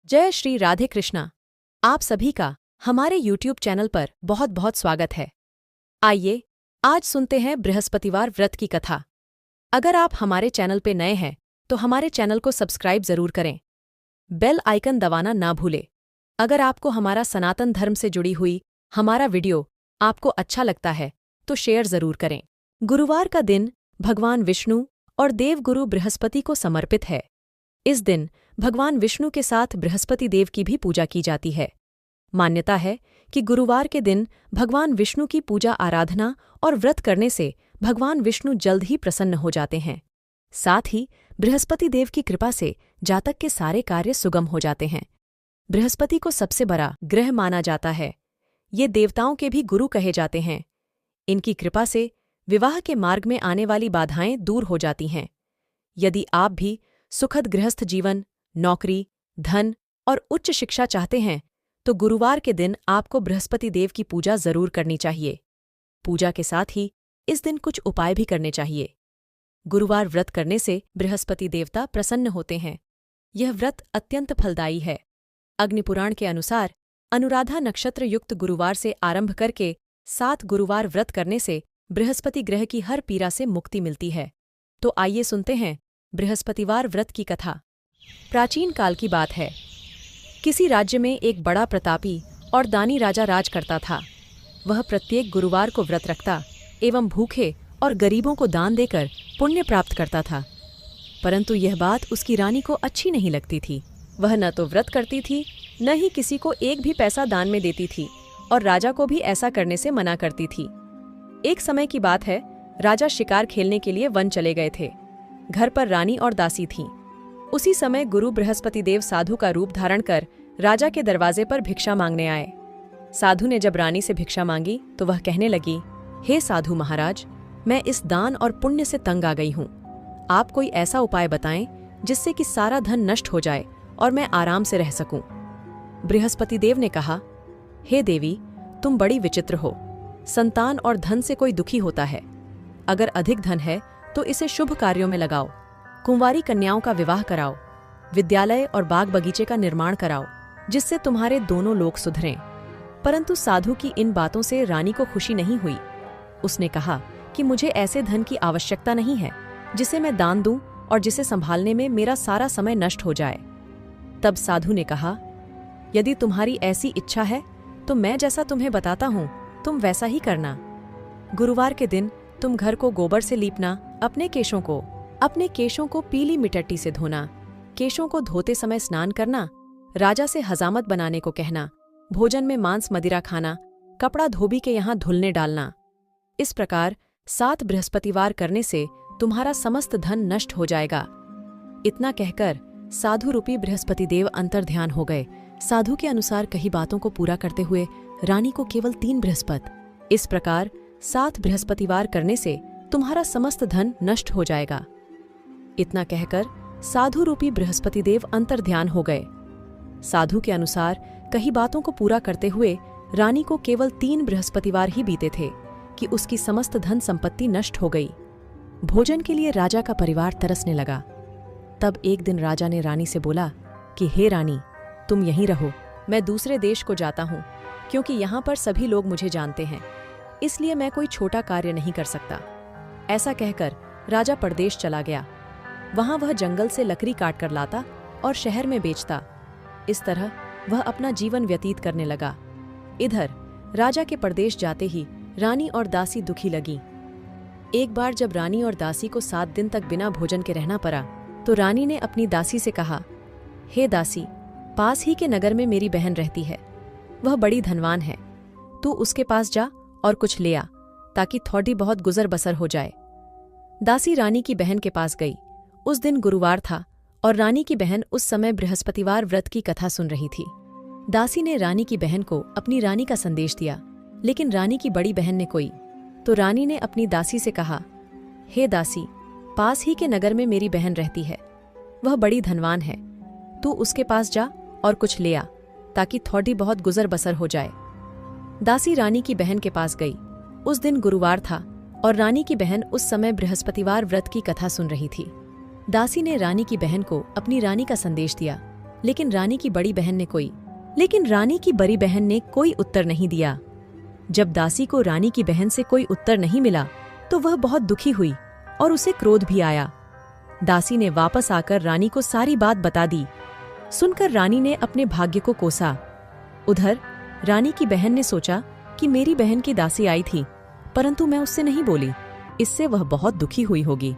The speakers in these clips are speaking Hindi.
जय श्री राधे कृष्णा। आप सभी का हमारे YouTube चैनल पर बहुत बहुत स्वागत है। आइए आज सुनते हैं बृहस्पतिवार व्रत की कथा। अगर आप हमारे चैनल पे नए हैं तो हमारे चैनल को सब्सक्राइब जरूर करें, बेल आइकन दबाना ना भूलें। अगर आपको हमारा सनातन धर्म से जुड़ी हुई हमारा वीडियो आपको अच्छा लगता है तो शेयर जरूर करें। गुरुवार का दिन भगवान विष्णु और देवगुरु बृहस्पति को समर्पित है। इस दिन भगवान विष्णु के साथ बृहस्पति देव की भी पूजा की जाती है। मान्यता है कि गुरुवार के दिन भगवान विष्णु की पूजा आराधना और व्रत करने से भगवान विष्णु जल्द ही प्रसन्न हो जाते हैं। साथ ही बृहस्पति देव की कृपा से जातक के सारे कार्य सुगम हो जाते हैं। बृहस्पति को सबसे बड़ा ग्रह माना जाता है। ये देवताओं के भी गुरु कहे जाते हैं। इनकी कृपा से विवाह के मार्ग में आने वाली बाधाएं दूर हो जाती हैं। यदि आप भी सुखद गृहस्थ जीवन, नौकरी, धन और उच्च शिक्षा चाहते हैं तो गुरुवार के दिन आपको बृहस्पति देव की पूजा जरूर करनी चाहिए। पूजा के साथ ही इस दिन कुछ उपाय भी करने चाहिए। गुरुवार व्रत करने से बृहस्पति देवता प्रसन्न होते हैं। यह व्रत अत्यंत फलदायी है। अग्निपुराण के अनुसार अनुराधा नक्षत्र युक्त गुरुवार से आरंभ करके 7 गुरुवार व्रत करने से बृहस्पति ग्रह की हर पीड़ा से मुक्ति मिलती है। तो आइए सुनते हैं बृहस्पतिवार व्रत की कथा। प्राचीन काल की बात है। किसी राज्य में एक बड़ा प्रतापी और दानी राजा राज करता था। वह प्रत्येक गुरुवार को व्रत रखता एवं भूखे और गरीबों को दान देकर पुण्य प्राप्त करता था। परंतु यह बात उसकी रानी को अच्छी नहीं लगती थी। वह न तो व्रत करती थी, न ही किसी को एक भी पैसा दान में देती थी और राजा को भी ऐसा करने से मना करती थी। एक समय की बात है, राजा शिकार खेलने के लिए वन चले गए थे। घर पर रानी और दासी थीं। उसी समय गुरु बृहस्पति देव साधु का रूप धारण कर राजा के दरवाजे पर भिक्षा मांगने आए। साधु ने जब रानी से भिक्षा मांगी तो वह कहने लगी, हे साधु महाराज, मैं इस दान और पुण्य से तंग आ गई हूँ। आप कोई ऐसा उपाय बताएं जिससे कि सारा धन नष्ट हो जाए और मैं आराम से रह सकूं। बृहस्पति देव ने कहा, हे देवी, तुम बड़ी विचित्र हो। संतान और धन से कोई दुखी होता है। अगर अधिक धन है तो इसे शुभ कार्यों में लगाओ। कुंवारी कन्याओं का विवाह कराओ। विद्यालय और बाग बगीचे का निर्माण कराओ, जिससे तुम्हारे दोनों लोग सुधरें। परंतु साधु की इन बातों से रानी को खुशी नहीं हुई। उसने कहा कि मुझे ऐसे धन की आवश्यकता नहीं है जिसे मैं दान दूं और जिसे संभालने में मेरा सारा समय नष्ट हो जाए। तब साधु ने कहा, यदि तुम्हारी ऐसी इच्छा है तो मैं जैसा तुम्हें बताता हूँ तुम वैसा ही करना। गुरुवार के दिन तुम घर को गोबर से लीपना, अपने केशों को पीली मिट्टी से धोना, केशों को धोते समय स्नान करना, राजा से हजामत बनाने को कहना, भोजन में मांस मदिरा खाना, कपड़ा धोबी के यहाँ धुलने डालना। इस प्रकार 7 बृहस्पतिवार करने से तुम्हारा समस्त धन नष्ट हो जाएगा। इतना कहकर साधु रूपी बृहस्पति देव अंतर्ध्यान हो गए। साधु के अनुसार कही बातों को पूरा करते हुए रानी को केवल 3 बृहस्पति। इस प्रकार 7 बृहस्पतिवार करने से तुम्हारा समस्त धन नष्ट हो जाएगा। इतना कहकर साधु रूपी बृहस्पति देव अंतर्ध्यान हो गए। साधु के अनुसार कही बातों को पूरा करते हुए रानी को केवल 3 बृहस्पतिवार ही बीते थे कि उसकी समस्त धन संपत्ति नष्ट हो गई। भोजन के लिए राजा का परिवार तरसने लगा। तब एक दिन राजा ने रानी से बोला कि हे रानी, तुम यहीं रहो, मैं दूसरे देश को जाता हूँ, क्योंकि यहाँ पर सभी लोग मुझे जानते हैं, इसलिए मैं कोई छोटा कार्य नहीं कर सकता। ऐसा कहकर राजा परदेश चला गया। वहां वह जंगल से लकड़ी काट कर लाता और शहर में बेचता। इस तरह वह अपना जीवन व्यतीत करने लगा। इधर राजा के परदेश जाते ही रानी और दासी दुखी लगी। एक बार जब रानी और दासी को 7 दिन तक बिना भोजन के रहना पड़ा तो रानी ने अपनी दासी से कहा, हे दासी, पास ही के नगर में मेरी बहन रहती है। वह बड़ी धनवान है। तू उसके पास जा और कुछ ले आ, ताकि थोड़ी बहुत गुजर बसर हो जाए। दासी रानी की बहन के पास गई। उस दिन गुरुवार था और रानी की बहन उस समय बृहस्पतिवार व्रत की कथा सुन रही थी। दासी ने रानी की बहन को अपनी रानी का संदेश दिया, लेकिन रानी की बड़ी बहन ने कोई। तो रानी ने अपनी दासी से कहा, हे दासी, पास ही के नगर में मेरी बहन रहती है। वह बड़ी धनवान है। तू उसके पास जा और कुछ ले आ, ताकि थोड़ी बहुत गुजर बसर हो जाए। दासी रानी की बहन के पास गई। उस दिन गुरुवार था और रानी की बहन उस समय बृहस्पतिवार व्रत की कथा सुन रही थी। दासी ने रानी की बहन को अपनी रानी का संदेश दिया, लेकिन रानी की बड़ी बहन ने कोई उत्तर नहीं दिया। जब दासी को रानी की बहन से कोई उत्तर नहीं मिला तो वह बहुत दुखी हुई और उसे क्रोध भी आया। दासी ने वापस आकर रानी को सारी बात बता दी। सुनकर रानी ने अपने भाग्य को कोसा। उधर रानी की बहन ने सोचा कि मेरी बहन की दासी आई थी, परंतु मैं उससे नहीं बोली, इससे वह बहुत दुखी हुई होगी।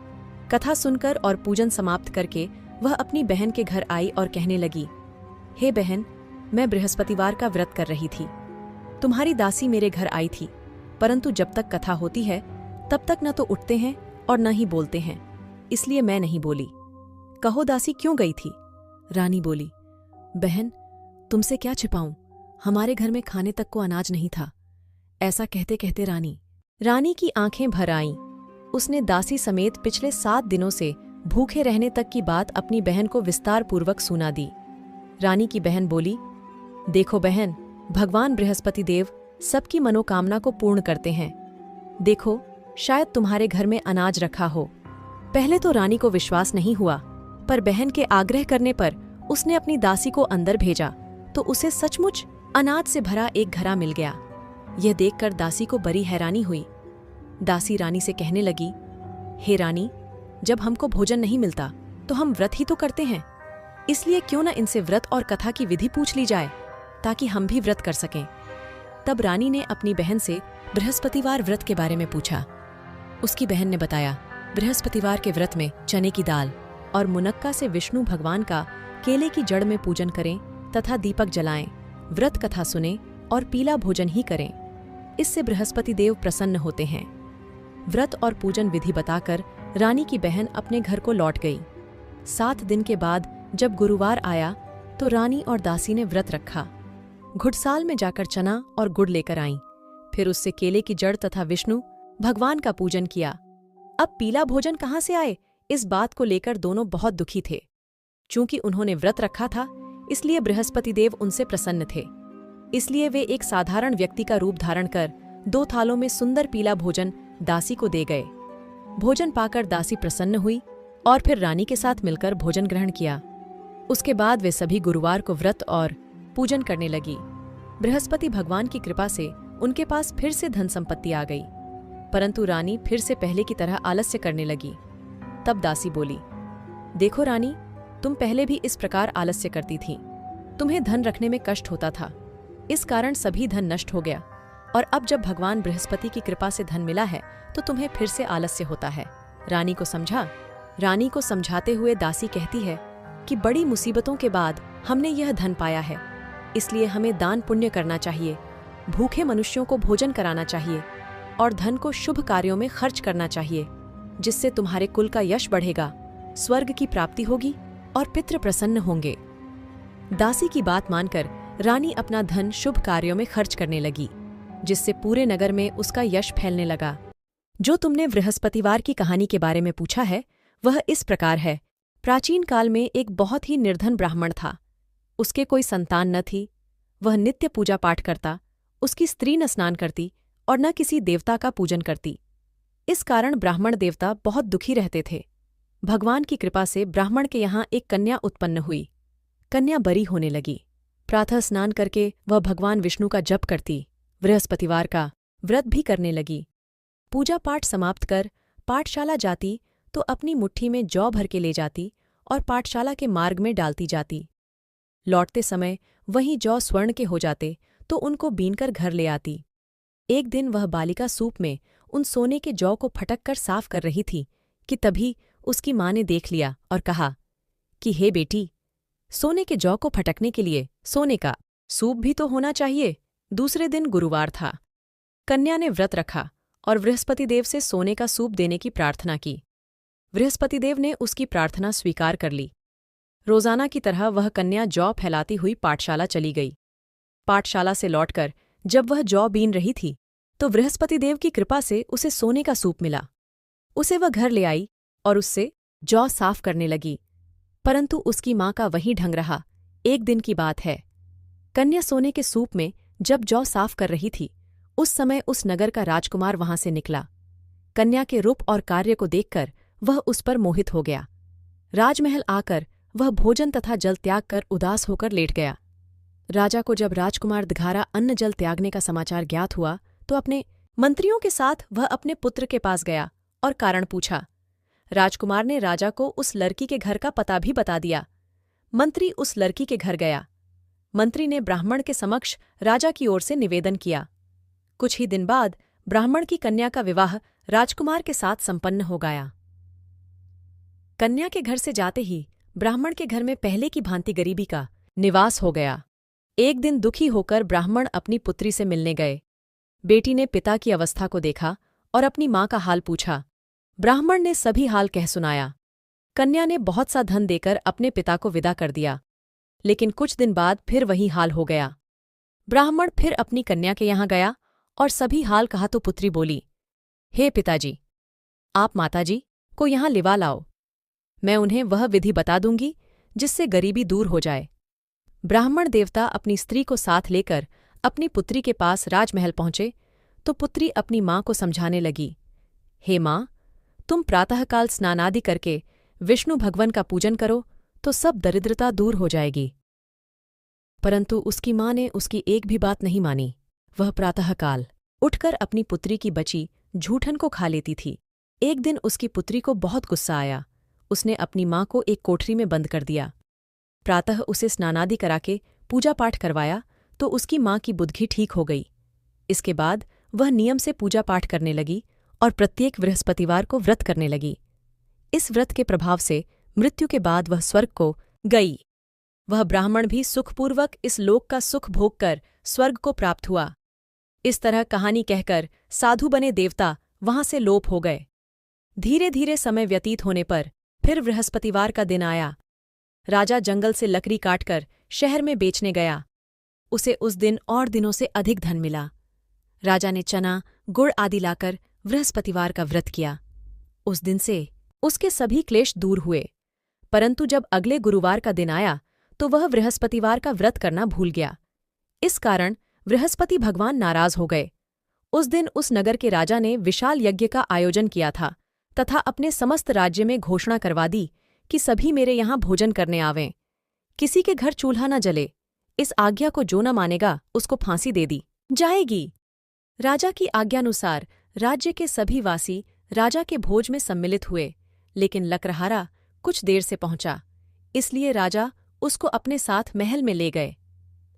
कथा सुनकर और पूजन समाप्त करके वह अपनी बहन के घर आई और कहने लगी, हे बहन, मैं बृहस्पतिवार का व्रत कर रही थी। तुम्हारी दासी मेरे घर आई थी, परंतु जब तक कथा होती है तब तक न तो उठते हैं और न ही बोलते हैं, इसलिए मैं नहीं बोली। कहो दासी क्यों गई थी? रानी बोली, बहन, तुमसे क्या छिपाऊं, हमारे घर में खाने तक को अनाज नहीं था। ऐसा कहते कहते रानी की आंखें भर आईं। उसने दासी समेत पिछले 7 दिनों से भूखे रहने तक की बात अपनी बहन को विस्तार पूर्वक सुना दी। रानी की बहन बोली, देखो बहन, भगवान बृहस्पति देव सबकी मनोकामना को पूर्ण करते हैं। देखो, शायद तुम्हारे घर में अनाज रखा हो। पहले तो रानी को विश्वास नहीं हुआ, पर बहन के आग्रह करने पर उसने अपनी दासी को अंदर भेजा तो उसे सचमुच अनाज से भरा एक घड़ा मिल गया। यह देखकर दासी को बड़ी हैरानी हुई। दासी रानी से कहने लगी, हे रानी, जब हमको भोजन नहीं मिलता तो हम व्रत ही तो करते हैं, इसलिए क्यों न इनसे व्रत और कथा की विधि पूछ ली जाए ताकि हम भी व्रत कर सकें। तब रानी ने अपनी बहन से बृहस्पतिवार व्रत के बारे में पूछा। उसकी बहन ने बताया, बृहस्पतिवार के व्रत में चने की दाल और मुनक्का से विष्णु भगवान का केले की जड़ में पूजन करें तथा दीपक जलाएं, व्रत कथा सुनें और पीला भोजन ही करें। इससे बृहस्पति देव प्रसन्न होते हैं। व्रत और पूजन विधि बताकर रानी की बहन अपने घर को लौट गई। 7 दिन के बाद जब गुरुवार आया तो रानी और दासी ने व्रत रखा। घुड़साल में जाकर चना और गुड़ लेकर आईं, फिर उससे केले की जड़ तथा विष्णु भगवान का पूजन किया। अब पीला भोजन कहाँ से आए, इस बात को लेकर दोनों बहुत दुखी थे। चूंकि उन्होंने व्रत रखा था, इसलिए बृहस्पति देव उनसे प्रसन्न थे। इसलिए वे एक साधारण व्यक्ति का रूप धारण कर 2 थालों में सुंदर पीला भोजन दासी को दे गए। भोजन पाकर दासी प्रसन्न हुई और फिर रानी के साथ मिलकर भोजन ग्रहण किया। उसके बाद वे सभी गुरुवार को व्रत और पूजन करने लगी। बृहस्पति भगवान की कृपा से उनके पास फिर से धन संपत्ति आ गई, परंतु रानी फिर से पहले की तरह आलस्य करने लगी। तब दासी बोली, देखो रानी, तुम पहले भी इस प्रकार आलस्य करती थीं। तुम्हें धन रखने में कष्ट होता था, इस कारण सभी धन नष्ट हो गया, और अब जब भगवान बृहस्पति की कृपा से धन मिला है तो तुम्हें फिर से आलस्य होता है। रानी को समझा। रानी को समझाते हुए दासी कहती है कि बड़ी मुसीबतों के बाद हमने यह धन पाया है, इसलिए हमें दान पुण्य करना चाहिए, भूखे मनुष्यों को भोजन कराना चाहिए और धन को शुभ कार्यों में खर्च करना चाहिए, जिससे तुम्हारे कुल का यश बढ़ेगा, स्वर्ग की प्राप्ति होगी और पितृ प्रसन्न होंगे। दासी की बात मानकर रानी अपना धन शुभ कार्यों में खर्च करने लगी, जिससे पूरे नगर में उसका यश फैलने लगा। जो तुमने बृहस्पतिवार की कहानी के बारे में पूछा है, वह इस प्रकार है। प्राचीन काल में एक बहुत ही निर्धन ब्राह्मण था। उसके कोई संतान न थी। वह नित्य पूजा पाठ करता, उसकी स्त्री न स्नान करती और न किसी देवता का पूजन करती। इस कारण ब्राह्मण देवता बहुत दुखी रहते थे। भगवान की कृपा से ब्राह्मण के यहाँ एक कन्या उत्पन्न हुई। कन्या बरी होने लगी। प्रातः स्नान करके वह भगवान विष्णु का जप करती, बृहस्पतिवार का व्रत भी करने लगी। पूजा पाठ समाप्त कर पाठशाला जाती तो अपनी मुट्ठी में जौ भर के ले जाती और पाठशाला के मार्ग में डालती जाती। लौटते समय वहीं जौ स्वर्ण के हो जाते तो उनको बीनकर घर ले आती। एक दिन वह बालिका सूप में उन सोने के जौ को फटक कर साफ कर रही थी कि तभी उसकी माँ ने देख लिया और कहा कि हे बेटी, सोने के जौ को फटकने के लिए सोने का सूप भी तो होना चाहिए। दूसरे दिन गुरुवार था। कन्या ने व्रत रखा और बृहस्पति देव से सोने का सूप देने की प्रार्थना की। बृहस्पति देव ने उसकी प्रार्थना स्वीकार कर ली। रोजाना की तरह वह कन्या जौ फैलाती हुई पाठशाला चली गई। पाठशाला से लौटकर जब वह जौ बीन रही थी तो बृहस्पति देव की कृपा से उसे सोने का सूप मिला। उसे वह घर ले आई और उससे जौ साफ करने लगी, परंतु उसकी माँ का वही ढंग रहा। एक दिन की बात है। कन्या सोने के सूप में जब जौ साफ कर रही थी, उस समय उस नगर का राजकुमार वहां से निकला। कन्या के रूप और कार्य को देखकर वह उस पर मोहित हो गया। राजमहल आकर वह भोजन तथा जल त्याग कर उदास होकर लेट गया। राजा को जब राजकुमार द्घारा अन्न जल त्यागने का समाचार ज्ञात हुआ तो अपने मंत्रियों के साथ वह अपने पुत्र के पास गया और कारण पूछा। राजकुमार ने राजा को उस लड़की के घर का पता भी बता दिया। मंत्री उस लड़की के घर गया। मंत्री ने ब्राह्मण के समक्ष राजा की ओर से निवेदन किया। कुछ ही दिन बाद ब्राह्मण की कन्या का विवाह राजकुमार के साथ संपन्न हो गया। कन्या के घर से जाते ही ब्राह्मण के घर में पहले की भांति गरीबी का निवास हो गया। एक दिन दुखी होकर ब्राह्मण अपनी पुत्री से मिलने गए। बेटी ने पिता की अवस्था को देखा और अपनी माँ का हाल पूछा। ब्राह्मण ने सभी हाल कह सुनाया। कन्या ने बहुत सा धन देकर अपने पिता को विदा कर दिया, लेकिन कुछ दिन बाद फिर वही हाल हो गया। ब्राह्मण फिर अपनी कन्या के यहाँ गया और सभी हाल कहा तो पुत्री बोली, हे पिताजी, आप माताजी को यहाँ लिवा लाओ। मैं उन्हें वह विधि बता दूंगी जिससे गरीबी दूर हो जाए। ब्राह्मण देवता अपनी स्त्री को साथ लेकर अपनी पुत्री के पास राजमहल पहुंचे तो पुत्री अपनी माँ को समझाने लगी, हे माँ, तुम प्रातःकाल स्नानादि करके विष्णु भगवान का पूजन करो तो सब दरिद्रता दूर हो जाएगी। परंतु उसकी माँ ने उसकी एक भी बात नहीं मानी। वह प्रातःकाल उठकर अपनी पुत्री की बची झूठन को खा लेती थी। एक दिन उसकी पुत्री को बहुत गुस्सा आया। उसने अपनी माँ को एक कोठरी में बंद कर दिया। प्रातः उसे स्नानादि कराके पूजा पाठ करवाया तो उसकी माँ की बुद्धि ठीक हो गई। इसके बाद वह नियम से पूजा पाठ करने लगी और प्रत्येक बृहस्पतिवार को व्रत करने लगी। इस व्रत के प्रभाव से मृत्यु के बाद वह स्वर्ग को गई। वह ब्राह्मण भी सुखपूर्वक इस लोक का सुख भोग कर स्वर्ग को प्राप्त हुआ। इस तरह कहानी कहकर साधु बने देवता वहां से लोप हो गए। धीरे धीरे समय व्यतीत होने पर फिर बृहस्पतिवार का दिन आया। राजा जंगल से लकड़ी काटकर शहर में बेचने गया। उसे उस दिन और दिनों से अधिक धन मिला। राजा ने चना, गुड़ आदि लाकर बृहस्पतिवार का व्रत किया। उस दिन से उसके सभी क्लेश दूर हुए। परंतु जब अगले गुरुवार का दिन आया तो वह बृहस्पतिवार का व्रत करना भूल गया। इस कारण बृहस्पति भगवान नाराज हो गए। उस दिन उस नगर के राजा ने विशाल यज्ञ का आयोजन किया था तथा अपने समस्त राज्य में घोषणा करवा दी कि सभी मेरे यहाँ भोजन करने आवें। किसी के घर चूल्हा न जले। इस आज्ञा को जो न मानेगा उसको फांसी दे दी जाएगी। राजा की आज्ञानुसार राज्य के सभी वासी राजा के भोज में सम्मिलित हुए, लेकिन लकड़हारा कुछ देर से पहुंचा, इसलिए राजा उसको अपने साथ महल में ले गए।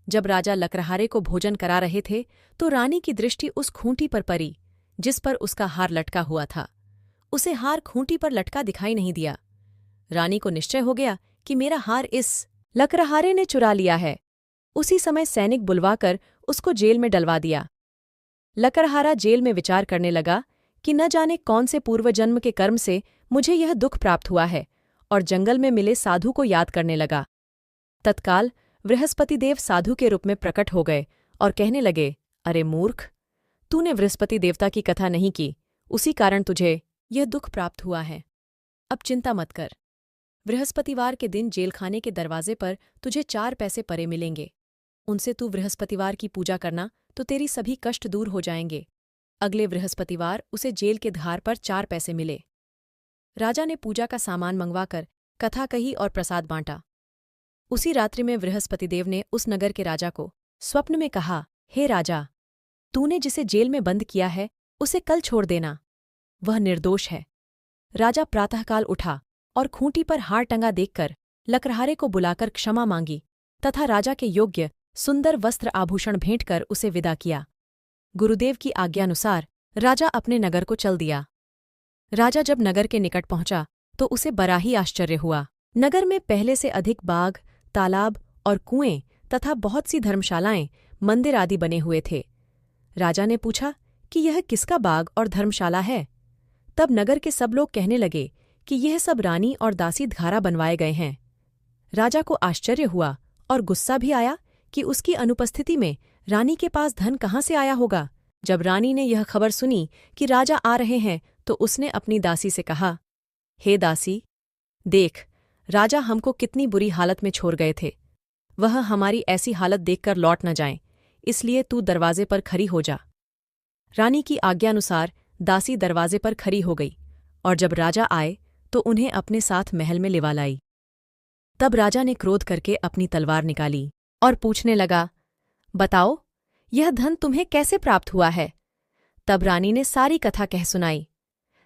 जब राजा लकड़हारे को भोजन करा रहे थे तो रानी की दृष्टि उस खूंटी पर पड़ी जिस पर उसका हार लटका हुआ था। उसे हार खूंटी पर लटका दिखाई नहीं दिया। रानी को निश्चय हो गया कि मेरा हार इस लकड़हारे ने चुरा लिया है। उसी समय सैनिक बुलवाकर उसको जेल में डलवा दिया। लकड़हारा जेल में विचार करने लगा कि न जाने कौन से पूर्वजन्म के कर्म से मुझे यह दुख प्राप्त हुआ है, और जंगल में मिले साधु को याद करने लगा। तत्काल बृहस्पतिदेव साधु के रूप में प्रकट हो गए और कहने लगे, अरे मूर्ख, तूने बृहस्पति देवता की कथा नहीं की, उसी कारण तुझे यह दुख प्राप्त हुआ है। अब चिंता मत कर। बृहस्पतिवार के दिन जेलखाने के दरवाजे पर तुझे 4 पैसे परे मिलेंगे। उनसे तू बृहस्पतिवार की पूजा करना तो तेरी सभी कष्ट दूर हो जाएंगे। अगले बृहस्पतिवार उसे जेल के धार पर 4 पैसे मिले। राजा ने पूजा का सामान मंगवाकर कथा कही और प्रसाद बांटा। उसी रात्रि में बृहस्पतिदेव ने उस नगर के राजा को स्वप्न में कहा, हे राजा, तूने जिसे जेल में बंद किया है उसे कल छोड़ देना, वह निर्दोष है। राजा प्रातःकाल उठा और खूंटी पर हार टंगा देखकर लकड़हारे को बुलाकर क्षमा मांगी तथा राजा के योग्य सुंदर वस्त्र आभूषण भेंट कर उसे विदा किया। गुरुदेव की आज्ञानुसार राजा अपने नगर को चल दिया। राजा जब नगर के निकट पहुंचा तो उसे बड़ा ही आश्चर्य हुआ। नगर में पहले से अधिक बाग, तालाब और कुएं तथा बहुत सी धर्मशालाएं, मंदिर आदि बने हुए थे। राजा ने पूछा कि यह किसका बाग और धर्मशाला है। तब नगर के सब लोग कहने लगे कि यह सब रानी और दासी द्वारा बनवाए गए हैं। राजा को आश्चर्य हुआ और गुस्सा भी आया कि उसकी अनुपस्थिति में रानी के पास धन कहाँ से आया होगा। जब रानी ने यह खबर सुनी कि राजा आ रहे हैं तो उसने अपनी दासी से कहा, हे दासी, देख, राजा हमको कितनी बुरी हालत में छोड़ गए थे। वह हमारी ऐसी हालत देखकर लौट न जाएं, इसलिए तू दरवाजे पर खड़ी हो जा। रानी की आज्ञानुसार दासी दरवाजे पर खड़ी हो गई और जब राजा आए तो उन्हें अपने साथ महल में लिवा लाई। तब राजा ने क्रोध करके अपनी तलवार निकाली और पूछने लगा, बताओ, यह धन तुम्हें कैसे प्राप्त हुआ है? तब रानी ने सारी कथा कह सुनाई।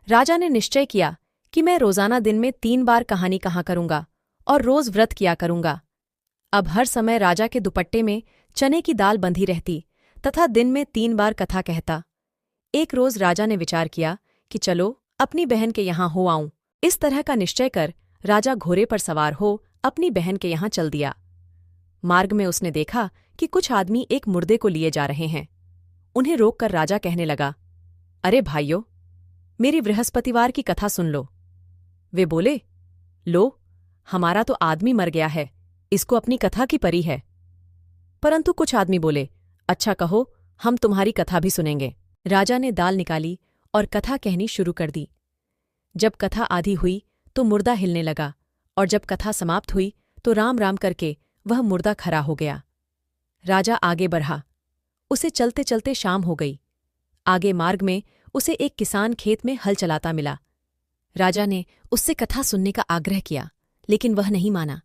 राजा ने निश्चय किया कि मैं रोजाना दिन में 3 बार कहानी कहा करूंगा और रोज व्रत किया करूंगा। अब हर समय राजा के दुपट्टे में चने की दाल बंधी रहती तथा दिन में 3 बार कथा कहता। एक रोज राजा ने विचार किया कि चलो अपनी बहन के यहाँ हो आऊं। इस तरह का निश्चय कर राजा घोड़े पर सवार हो अपनी बहन के यहाँ चल दिया। मार्ग में उसने देखा कि कुछ आदमी एक मुर्दे को लिए जा रहे हैं। उन्हें रोककर राजा कहने लगा, अरे भाइयों, मेरी बृहस्पतिवार की कथा सुन लो। वे बोले, लो, हमारा तो आदमी मर गया है, इसको अपनी कथा की परी है। परंतु कुछ आदमी बोले, अच्छा कहो, हम तुम्हारी कथा भी सुनेंगे। राजा ने दाल निकाली और कथा कहनी शुरू कर दी। जब कथा आधी हुई तो मुर्दा हिलने लगा और जब कथा समाप्त हुई तो राम राम करके वह मुर्दा खड़ा हो गया। राजा आगे बढ़ा। उसे चलते चलते शाम हो गई। आगे मार्ग में उसे एक किसान खेत में हल चलाता मिला। राजा ने उससे कथा सुनने का आग्रह किया, लेकिन वह नहीं माना।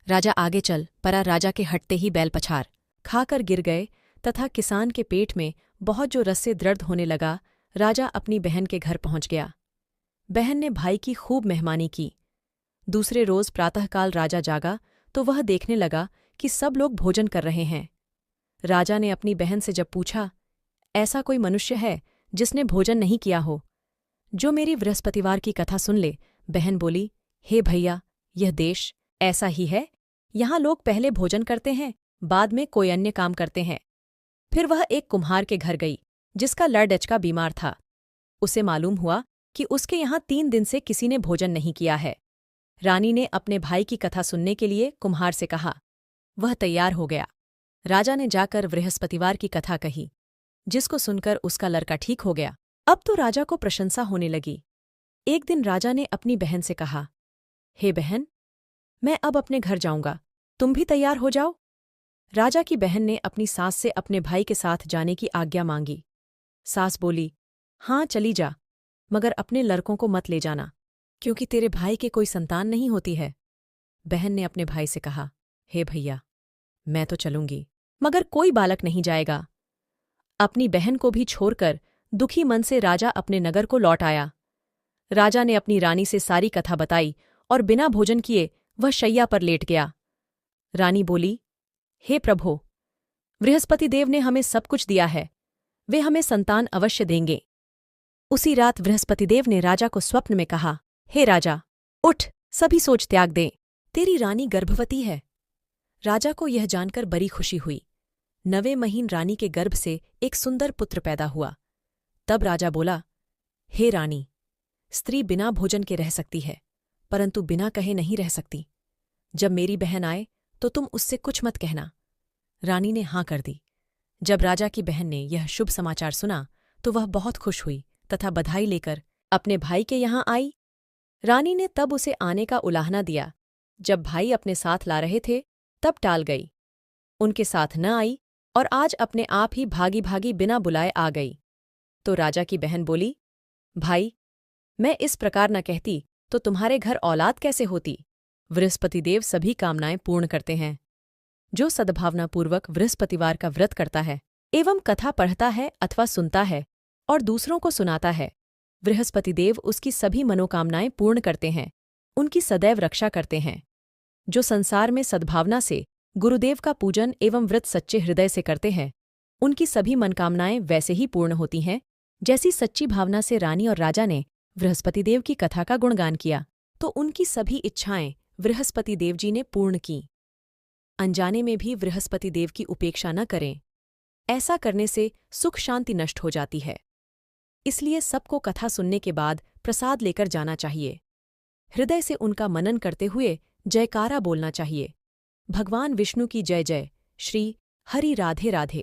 राजा आगे चल परा। राजा के हटते ही बैल पछार खाकर गिर गए तथा किसान के पेट में बहुत जो रस से दर्द होने लगा। राजा अपनी बहन के घर पहुंच गया। बहन ने भाई की खूब मेहमानी की। दूसरे रोज प्रातःकाल राजा जागा तो वह देखने लगा कि सब लोग भोजन कर रहे हैं। राजा ने अपनी बहन से जब पूछा, ऐसा कोई मनुष्य है जिसने भोजन नहीं किया हो, जो मेरी बृहस्पतिवार की कथा सुन ले? बहन बोली, हे भैया, यह देश ऐसा ही है। यहाँ लोग पहले भोजन करते हैं, बाद में कोई अन्य काम करते हैं। फिर वह एक कुम्हार के घर गई जिसका लड़डचका बीमार था। उसे मालूम हुआ कि उसके यहाँ 3 दिन से किसी ने भोजन नहीं किया है। रानी ने अपने भाई की कथा सुनने के लिए कुम्हार से कहा। वह तैयार हो गया। राजा ने जाकर बृहस्पतिवार की कथा कही, जिसको सुनकर उसका लड़का ठीक हो गया। अब तो राजा को प्रशंसा होने लगी। एक दिन राजा ने अपनी बहन से कहा, हे बहन, मैं अब अपने घर जाऊंगा, तुम भी तैयार हो जाओ। राजा की बहन ने अपनी सास से अपने भाई के साथ जाने की आज्ञा मांगी। सास बोली, हाँ चली जा, मगर अपने लड़कों को मत ले जाना, क्योंकि तेरे भाई के कोई संतान नहीं होती है। बहन ने अपने भाई से कहा, हे भैया, मैं तो चलूंगी, मगर कोई बालक नहीं जाएगा। अपनी बहन को भी छोड़कर दुखी मन से राजा अपने नगर को लौट आया। राजा ने अपनी रानी से सारी कथा बताई और बिना भोजन किए वह शैया पर लेट गया। रानी बोली, हे प्रभो, बृहस्पति देव ने हमें सब कुछ दिया है, वे हमें संतान अवश्य देंगे। उसी रात बृहस्पति देव ने राजा को स्वप्न में कहा, हे राजा, उठ, सभी सोच त्याग दे, तेरी रानी गर्भवती है। राजा को यह जानकर बड़ी खुशी हुई। 9वें महीन रानी के गर्भ से एक सुंदर पुत्र पैदा हुआ। तब राजा बोला, हे रानी, स्त्री बिना भोजन के रह सकती है, परंतु बिना कहे नहीं रह सकती। जब मेरी बहन आए तो तुम उससे कुछ मत कहना। रानी ने हाँ कर दी। जब राजा की बहन ने यह शुभ समाचार सुना तो वह बहुत खुश हुई तथा बधाई लेकर अपने भाई के यहाँ आई। रानी ने तब उसे आने का उलाहना दिया। जब भाई अपने साथ ला रहे थे तब टाल गई, उनके साथ न आई और आज अपने आप ही भागी भागी बिना बुलाए आ गई। तो राजा की बहन बोली, भाई, मैं इस प्रकार न कहती तो तुम्हारे घर औलाद कैसे होती? बृहस्पति देव सभी कामनाएं पूर्ण करते हैं। जो सद्भावनापूर्वक बृहस्पतिवार का व्रत करता है एवं कथा पढ़ता है अथवा सुनता है और दूसरों को सुनाता है, बृहस्पति देव उसकी सभी मनोकामनाएं पूर्ण करते हैं, उनकी सदैव रक्षा करते हैं। जो संसार में सद्भावना से गुरुदेव का पूजन एवं व्रत सच्चे हृदय से करते हैं, उनकी सभी मनकामनाएं वैसे ही पूर्ण होती हैं जैसी सच्ची भावना से रानी और राजा ने बृहस्पति देव की कथा का गुणगान किया तो उनकी सभी इच्छाएं बृहस्पति देव जी ने पूर्ण की। अनजाने में भी बृहस्पति देव की उपेक्षा न करें, ऐसा करने से सुख शांति नष्ट हो जाती है। इसलिए सबको कथा सुनने के बाद प्रसाद लेकर जाना चाहिए। हृदय से उनका मनन करते हुए जयकारा बोलना चाहिए। भगवान विष्णु की जय जय। श्री हरि राधे राधे।